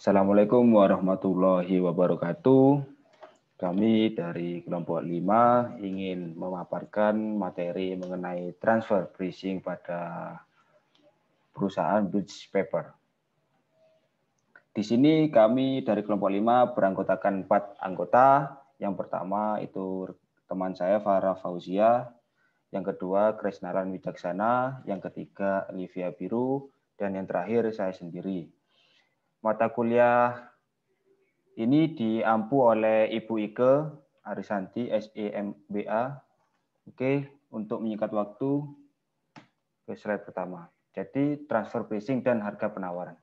Assalamualaikum warahmatullahi wabarakatuh. Kami dari kelompok 5 ingin memaparkan materi mengenai transfer pricing pada perusahaan Bridge Paper. Di sini kami dari kelompok 5 beranggotakan 4 anggota. Yang pertama itu teman saya Farah Fauzia, yang kedua Kresnaran Wijaksana, yang ketiga Olivia Biru, dan yang terakhir saya sendiri. Mata kuliah ini diampu oleh Ibu Ike Arisanti, SEMBA. Oke, untuk menyingkat waktu, ke slide pertama. Jadi transfer pricing dan harga penawaran.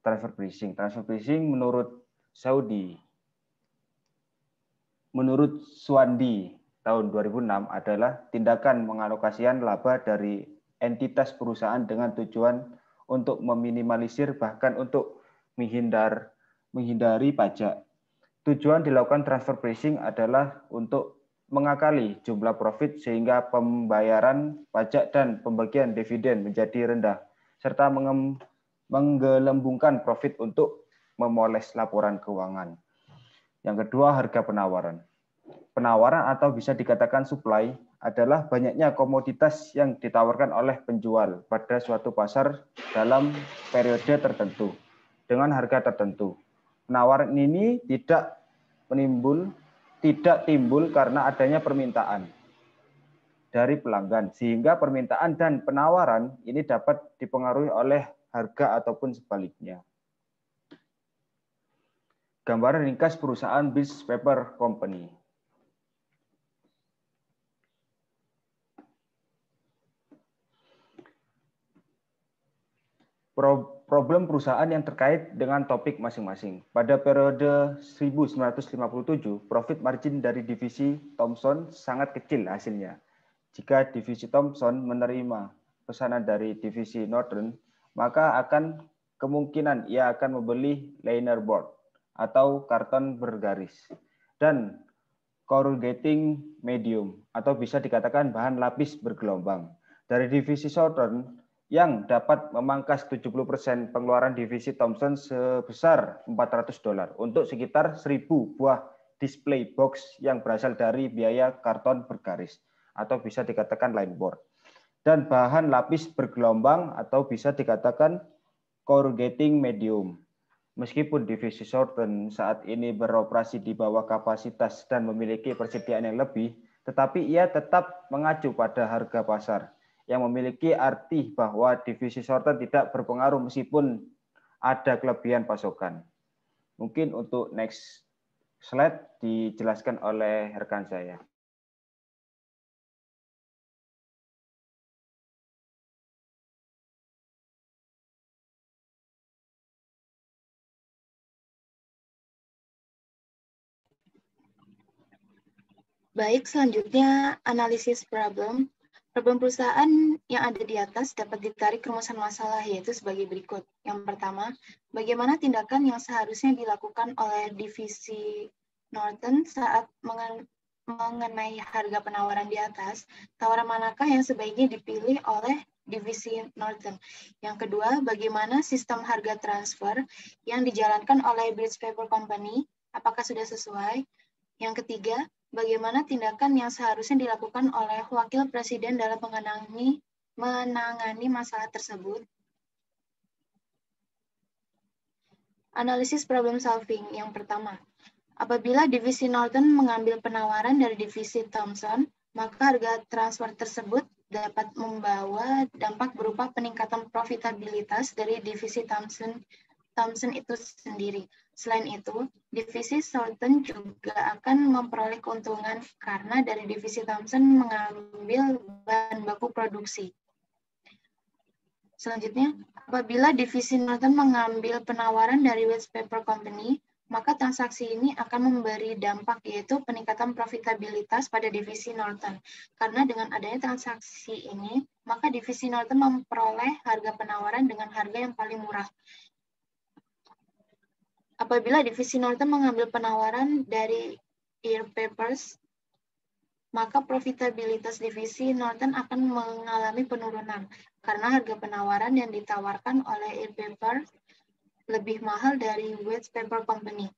Transfer pricing menurut Suwandi tahun 2006 adalah tindakan mengalokasikan laba dari entitas perusahaan dengan tujuan untuk meminimalisir bahkan untuk menghindari pajak. Tujuan dilakukan transfer pricing adalah untuk mengakali jumlah profit sehingga pembayaran pajak dan pembagian dividen menjadi rendah, serta menggelembungkan profit untuk memoles laporan keuangan. Yang kedua, harga penawaran. Penawaran atau bisa dikatakan supply adalah banyaknya komoditas yang ditawarkan oleh penjual pada suatu pasar dalam periode tertentu dengan harga tertentu. Penawaran ini tidak timbul karena adanya permintaan dari pelanggan, sehingga permintaan dan penawaran ini dapat dipengaruhi oleh harga ataupun sebaliknya. Gambaran ringkas perusahaan Bridge Paper Company. Problem perusahaan yang terkait dengan topik masing-masing. Pada periode 1957, profit margin dari divisi Thomson sangat kecil hasilnya. Jika divisi Thomson menerima pesanan dari divisi Northern, maka akan kemungkinan ia akan membeli liner board atau karton bergaris dan corrugating medium atau bisa dikatakan bahan lapis bergelombang. Dari divisi Southern yang dapat memangkas 70% pengeluaran divisi Thomson sebesar $400 untuk sekitar 1.000 buah display box yang berasal dari biaya karton bergaris atau bisa dikatakan lineboard dan bahan lapis bergelombang atau bisa dikatakan corrugating medium. Meskipun divisi Southern saat ini beroperasi di bawah kapasitas dan memiliki persediaan yang lebih, tetapi ia tetap mengacu pada harga pasar, yang memiliki arti bahwa divisi Southern tidak berpengaruh meskipun ada kelebihan pasokan. Mungkin untuk next slide dijelaskan oleh rekan saya. Baik, selanjutnya analisis problem. Problem perusahaan yang ada di atas dapat ditarik rumusan masalah, yaitu sebagai berikut. Yang pertama, bagaimana tindakan yang seharusnya dilakukan oleh divisi Northern saat mengenai harga penawaran di atas? Tawaran manakah yang sebaiknya dipilih oleh divisi Northern? Yang kedua, bagaimana sistem harga transfer yang dijalankan oleh Bridge Paper Company? Apakah sudah sesuai? Yang ketiga, bagaimana tindakan yang seharusnya dilakukan oleh Wakil Presiden dalam menangani masalah tersebut? Analisis problem solving. Yang pertama, apabila divisi Northern mengambil penawaran dari divisi Thomson, maka harga transfer tersebut dapat membawa dampak berupa peningkatan profitabilitas dari divisi Thomson itu sendiri. Selain itu, divisi Southern juga akan memperoleh keuntungan karena dari divisi Thomson mengambil bahan baku produksi. Selanjutnya, apabila divisi Northern mengambil penawaran dari Bridge Paper Company, maka transaksi ini akan memberi dampak, yaitu peningkatan profitabilitas pada divisi Northern. Karena dengan adanya transaksi ini, maka divisi Northern memperoleh harga penawaran dengan harga yang paling murah. Apabila divisi Northern mengambil penawaran dari Air Papers, maka profitabilitas divisi Northern akan mengalami penurunan karena harga penawaran yang ditawarkan oleh Air Papers lebih mahal dari waste paper company.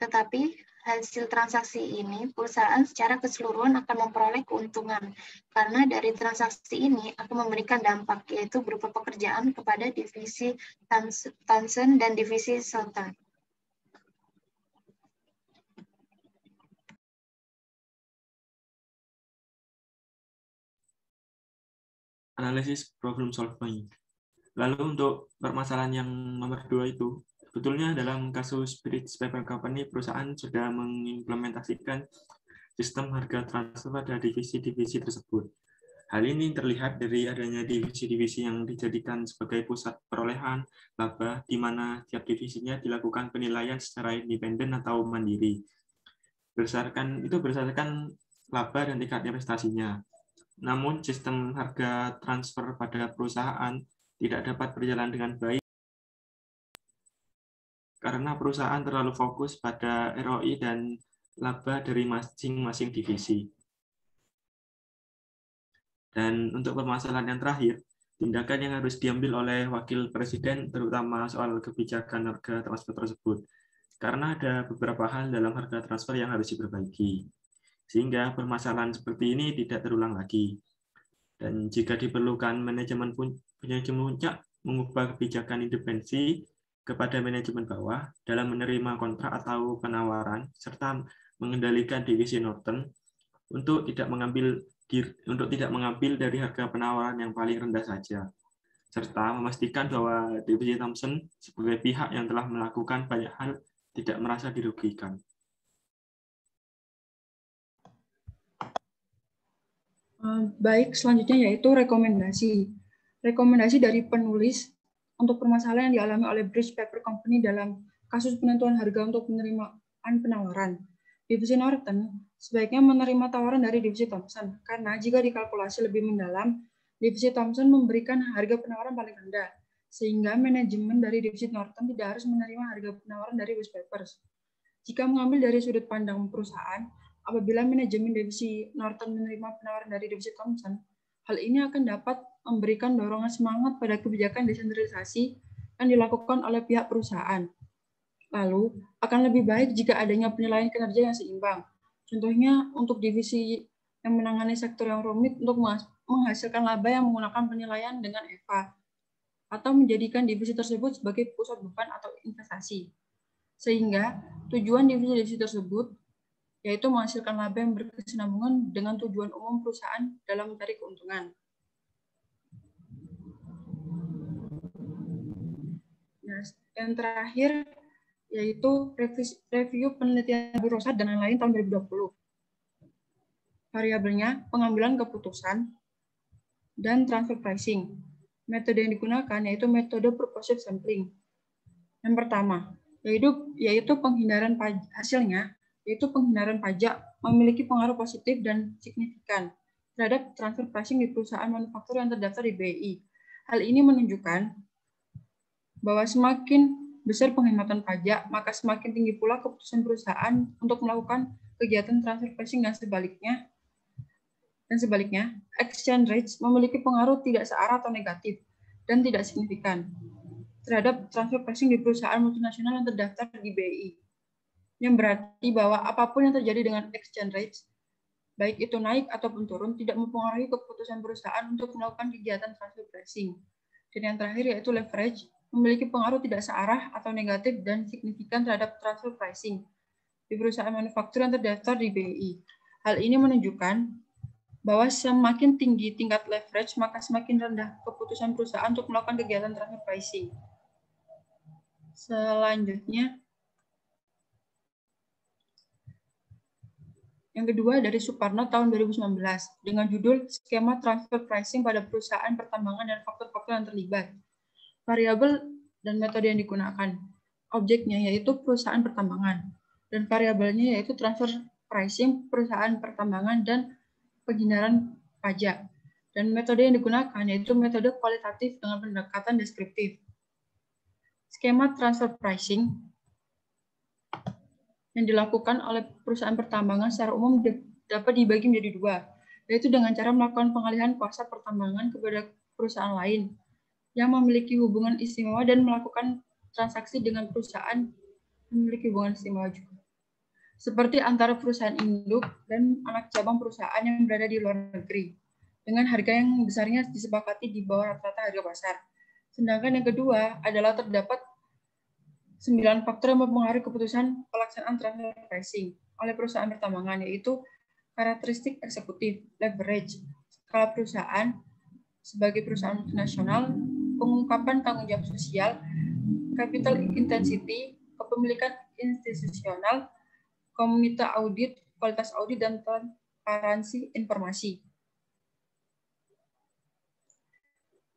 Tetapi hasil transaksi ini perusahaan secara keseluruhan akan memperoleh keuntungan karena dari transaksi ini akan memberikan dampak, yaitu berupa pekerjaan kepada divisi Thomson dan divisi Sultan. Analisis problem solving. Lalu untuk permasalahan yang nomor 2 itu, sebetulnya dalam kasus British Paper Company, perusahaan sudah mengimplementasikan sistem harga transfer pada divisi-divisi tersebut. Hal ini terlihat dari adanya divisi-divisi yang dijadikan sebagai pusat perolehan laba, di mana tiap divisinya dilakukan penilaian secara independen atau mandiri. Berdasarkan laba dan tingkat investasinya. Namun, sistem harga transfer pada perusahaan tidak dapat berjalan dengan baik karena perusahaan terlalu fokus pada ROI dan laba dari masing-masing divisi. Dan untuk permasalahan yang terakhir, tindakan yang harus diambil oleh Wakil Presiden terutama soal kebijakan harga transfer tersebut. Karena ada beberapa hal dalam harga transfer yang harus diperbaiki. Sehingga permasalahan seperti ini tidak terulang lagi. Dan jika diperlukan, manajemen puncak mengubah kebijakan intervensi kepada manajemen bawah dalam menerima kontrak atau penawaran, serta mengendalikan divisi Norton untuk tidak mengambil dari harga penawaran yang paling rendah saja, serta memastikan bahwa divisi Thomson sebagai pihak yang telah melakukan banyak hal tidak merasa dirugikan. Baik, selanjutnya yaitu rekomendasi. Rekomendasi dari penulis untuk permasalahan yang dialami oleh British Paper Company dalam kasus penentuan harga untuk penerimaan penawaran. Divisi Norton sebaiknya menerima tawaran dari divisi Thomson, karena jika dikalkulasi lebih mendalam, divisi Thomson memberikan harga penawaran paling rendah, sehingga manajemen dari divisi Norton tidak harus menerima harga penawaran dari waste papers. Jika mengambil dari sudut pandang perusahaan, apabila manajemen divisi Norton menerima penawaran dari divisi Thomson, hal ini akan dapat memberikan dorongan semangat pada kebijakan desentralisasi yang dilakukan oleh pihak perusahaan. Lalu, akan lebih baik jika adanya penilaian kinerja yang seimbang. Contohnya, untuk divisi yang menangani sektor yang rumit untuk menghasilkan laba yang menggunakan penilaian dengan EVA, atau menjadikan divisi tersebut sebagai pusat beban atau investasi. Sehingga tujuan divisi-divisi tersebut yaitu menghasilkan laba yang berkesinambungan dengan tujuan umum perusahaan dalam mencari keuntungan. Nah, yang terakhir yaitu review penelitian Burosat dan lain-lain tahun 2020. Variabelnya pengambilan keputusan dan transfer pricing. Metode yang digunakan yaitu metode purposive sampling. Yang pertama, yaitu penghindaran hasilnya, yaitu penghindaran pajak memiliki pengaruh positif dan signifikan terhadap transfer pricing di perusahaan manufaktur yang terdaftar di BI. Hal ini menunjukkan bahwa semakin besar penghematan pajak, maka semakin tinggi pula keputusan perusahaan untuk melakukan kegiatan transfer pricing dan sebaliknya. Exchange rates memiliki pengaruh tidak searah atau negatif dan tidak signifikan terhadap transfer pricing di perusahaan multinasional yang terdaftar di BI. Yang berarti bahwa apapun yang terjadi dengan exchange rates, baik itu naik ataupun turun, tidak mempengaruhi keputusan perusahaan untuk melakukan kegiatan transfer pricing. Dan yang terakhir yaitu leverage, memiliki pengaruh tidak searah atau negatif dan signifikan terhadap transfer pricing di perusahaan manufaktur yang terdaftar di BI. Hal ini menunjukkan bahwa semakin tinggi tingkat leverage, maka semakin rendah keputusan perusahaan untuk melakukan kegiatan transfer pricing. Selanjutnya, yang kedua dari Suparno tahun 2019 dengan judul Skema Transfer Pricing pada Perusahaan Pertambangan dan Faktor-faktor yang terlibat. Variabel dan metode yang digunakan. Objeknya yaitu perusahaan pertambangan dan variabelnya yaitu transfer pricing perusahaan pertambangan dan penghindaran pajak. Dan metode yang digunakan yaitu metode kualitatif dengan pendekatan deskriptif. Skema transfer pricing yang dilakukan oleh perusahaan pertambangan secara umum dapat dibagi menjadi dua, yaitu dengan cara melakukan pengalihan kuasa pertambangan kepada perusahaan lain yang memiliki hubungan istimewa dan melakukan transaksi dengan perusahaan memiliki hubungan istimewa juga, seperti antara perusahaan induk dan anak cabang perusahaan yang berada di luar negeri, dengan harga yang besarnya disepakati di bawah rata-rata harga pasar. Sedangkan yang kedua adalah terdapat 9 faktor yang mempengaruhi keputusan pelaksanaan transfer pricing oleh perusahaan pertambangan, yaitu karakteristik eksekutif, leverage, skala perusahaan sebagai perusahaan multinasional, pengungkapan tanggung jawab sosial, capital intensity, kepemilikan institusional, komite audit, kualitas audit, dan transparansi informasi.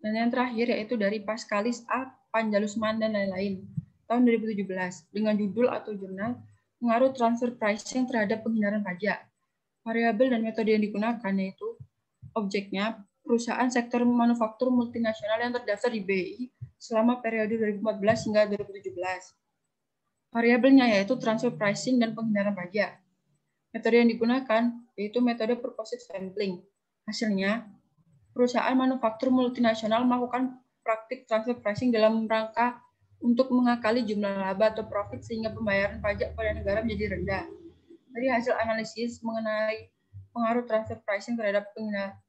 Dan yang terakhir yaitu dari Pascalis A, Panjalusman, dan lain-lain, tahun 2017, dengan judul atau jurnal Pengaruh Transfer Pricing Terhadap Penghindaran Pajak. Variabel dan metode yang digunakan yaitu objeknya perusahaan sektor manufaktur multinasional yang terdaftar di BI selama periode 2014 hingga 2017. Variabelnya yaitu transfer pricing dan penghindaran pajak. Metode yang digunakan yaitu metode purposive sampling. Hasilnya, perusahaan manufaktur multinasional melakukan praktik transfer pricing dalam rangka untuk mengakali jumlah laba atau profit sehingga pembayaran pajak pada negara menjadi rendah. Dari hasil analisis mengenai pengaruh transfer pricing terhadap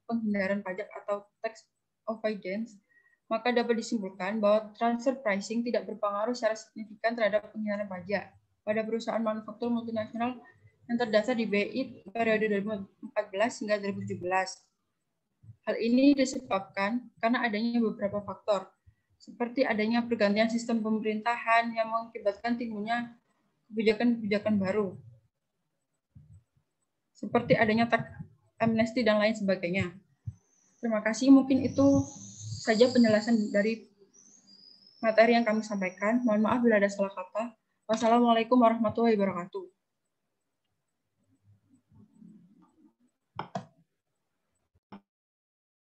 penghindaran pajak atau tax avoidance, maka dapat disimpulkan bahwa transfer pricing tidak berpengaruh secara signifikan terhadap penghindaran pajak pada perusahaan manufaktur multinasional yang terdaftar di BI periode 2014 hingga 2017. Hal ini disebabkan karena adanya beberapa faktor, seperti adanya pergantian sistem pemerintahan yang mengakibatkan timbulnya kebijakan-kebijakan baru, seperti adanya tax amnesty dan lain sebagainya. Terima kasih, mungkin itu saja penjelasan dari materi yang kami sampaikan. Mohon maaf bila ada salah kata. Wassalamualaikum warahmatullahi wabarakatuh.